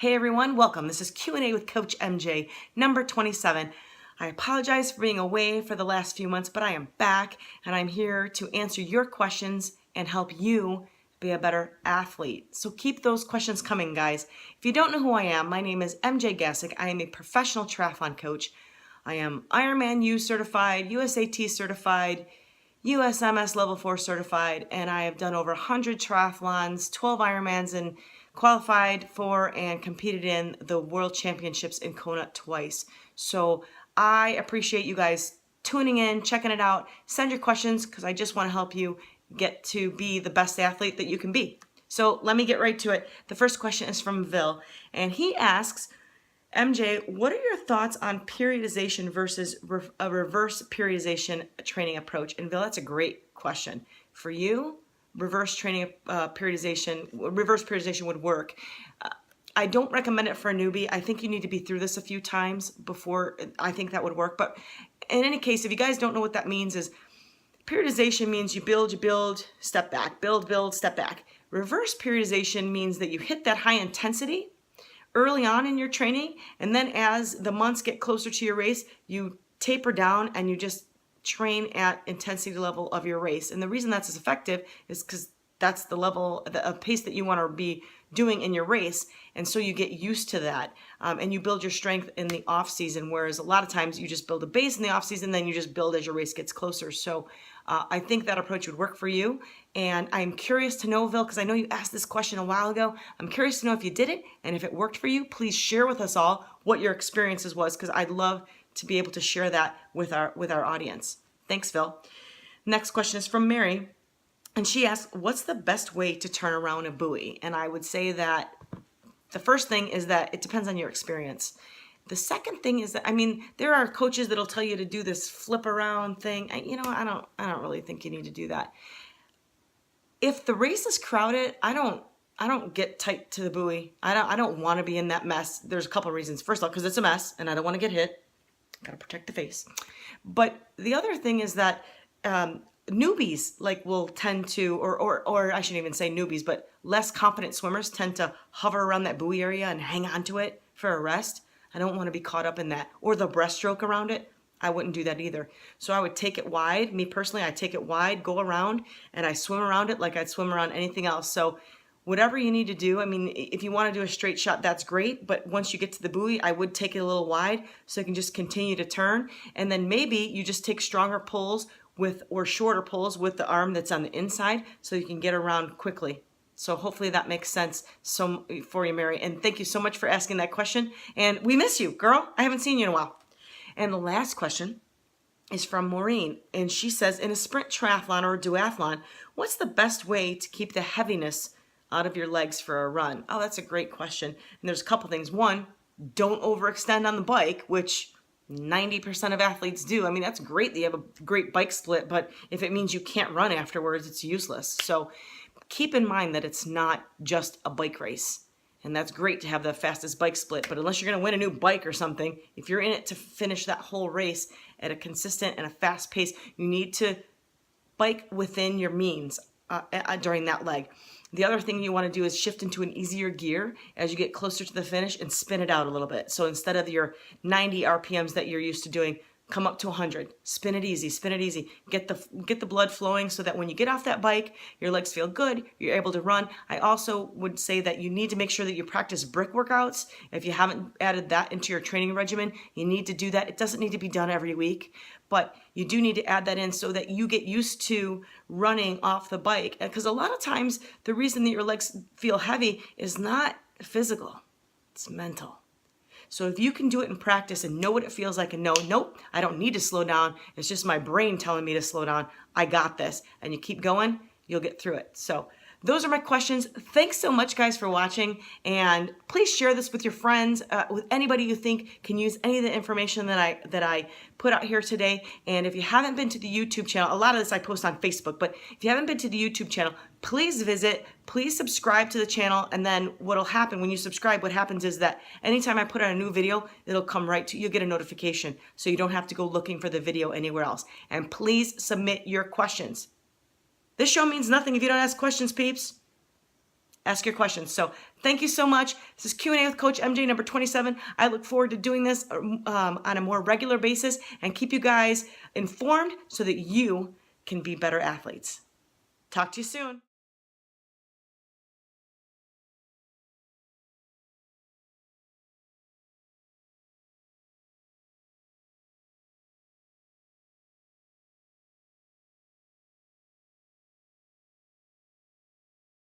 Hey everyone, welcome. This is Q&A with Coach MJ, number 27. I apologize for being away for the last few months, but I am back and I'm here to answer your questions and help you be a better athlete. So keep those questions coming, guys. If you don't know who I am, my name is MJ Gassick. I am a professional triathlon coach. I am Ironman U certified, USAT certified, USMS Level 4 certified, and I have done over 100 triathlons, 12 Ironmans, and qualified for and competed in the World Championships in Kona twice. So I appreciate you guys tuning in, checking it out. Send your questions because I just want to help you get to be the best athlete that you can be. So let me get right to it. The first question is from Vil, and he asks, MJ, what are your thoughts on periodization versus a reverse periodization training approach? And Vil, that's a great question. For you, reverse periodization would work. I don't recommend it for a newbie. I think you need to be through this a few times before I think that would work. But in any case, if you guys don't know what that means, is periodization means you build, step back, build, step back. Reverse periodization means that you hit that high intensity early on in your training, and then as the months get closer to your race, you taper down and you just train at intensity level of your race. And the reason that's as effective is because that's the level of pace that you want to be doing in your race, and so you get used to that, and you build your strength in the off season, whereas a lot of times you just build a base in the off season, then you just build as your race gets closer. So I think that approach would work for you, and I'm curious to know, Vil, because I know you asked this question a while ago. I'm curious to know if you did it, and if it worked for you. Please share with us all what your experiences was, because I'd love to be able to share that with our audience. Thanks, Vil. Next question is from Mary, and she asks, what's the best way to turn around a buoy? And I would say that the first thing is that it depends on your experience. The second thing is that, there are coaches that'll tell you to do this flip around thing. I don't really think you need to do that. If the race is crowded, I don't get tight to the buoy. I don't want to be in that mess. There's a couple of reasons. First of all, because it's a mess and I don't want to get hit. Got to protect the face. But the other thing is that newbies will tend to, or I shouldn't even say newbies, but less confident swimmers tend to hover around that buoy area and hang on to it for a rest. I don't want to be caught up in that. Or the breaststroke around it. I wouldn't do that either. So I would take it wide. Me personally, I take it wide, go around, and I swim around it like I'd swim around anything else. So whatever you need to do, if you want to do a straight shot, that's great. But once you get to the buoy, I would take it a little wide so you can just continue to turn. And then maybe you just take stronger pulls or shorter pulls with the arm that's on the inside so you can get around quickly. So hopefully that makes sense for you, Mary. And thank you so much for asking that question. And we miss you, girl. I haven't seen you in a while. And the last question is from Maureen. And she says, in a sprint triathlon or a duathlon, what's the best way to keep the heaviness out of your legs for a run? Oh, that's a great question. And there's a couple things. One, don't overextend on the bike, which 90% of athletes do. That's great that you have a great bike split, but if it means you can't run afterwards, it's useless. So keep in mind that it's not just a bike race. And that's great to have the fastest bike split, but unless you're going to win a new bike or something, if you're in it to finish that whole race at a consistent and a fast pace, you need to bike within your means during that leg. The other thing you want to do is shift into an easier gear as you get closer to the finish and spin it out a little bit. So instead of your 90 RPMs that you're used to doing, come up to 100. Spin it easy, spin it easy. Get the blood flowing so that when you get off that bike, your legs feel good, you're able to run. I also would say that you need to make sure that you practice brick workouts. If you haven't added that into your training regimen, you need to do that. It doesn't need to be done every week, but you do need to add that in so that you get used to running off the bike. Because a lot of times the reason that your legs feel heavy is not physical, it's mental. So if you can do it in practice and know what it feels like and know, nope, I don't need to slow down. It's just my brain telling me to slow down. I got this. And you keep going, you'll get through it. So those are my questions. Thanks so much, guys, for watching. And please share this with your friends, with anybody you think can use any of the information that I put out here today. And if you haven't been to the YouTube channel, a lot of this I post on Facebook, but if you haven't been to the YouTube channel, please visit, please subscribe to the channel. And then what'll happen when you subscribe, what happens is that anytime I put out a new video, it'll come right to you. You'll get a notification so you don't have to go looking for the video anywhere else. And please submit your questions. This show means nothing if you don't ask questions, peeps. Ask your questions. So Thank you so much. This is Q&A with Coach MJ number 27. I look forward to doing this on a more regular basis and keep you guys informed so that you can be better athletes. Talk to you soon.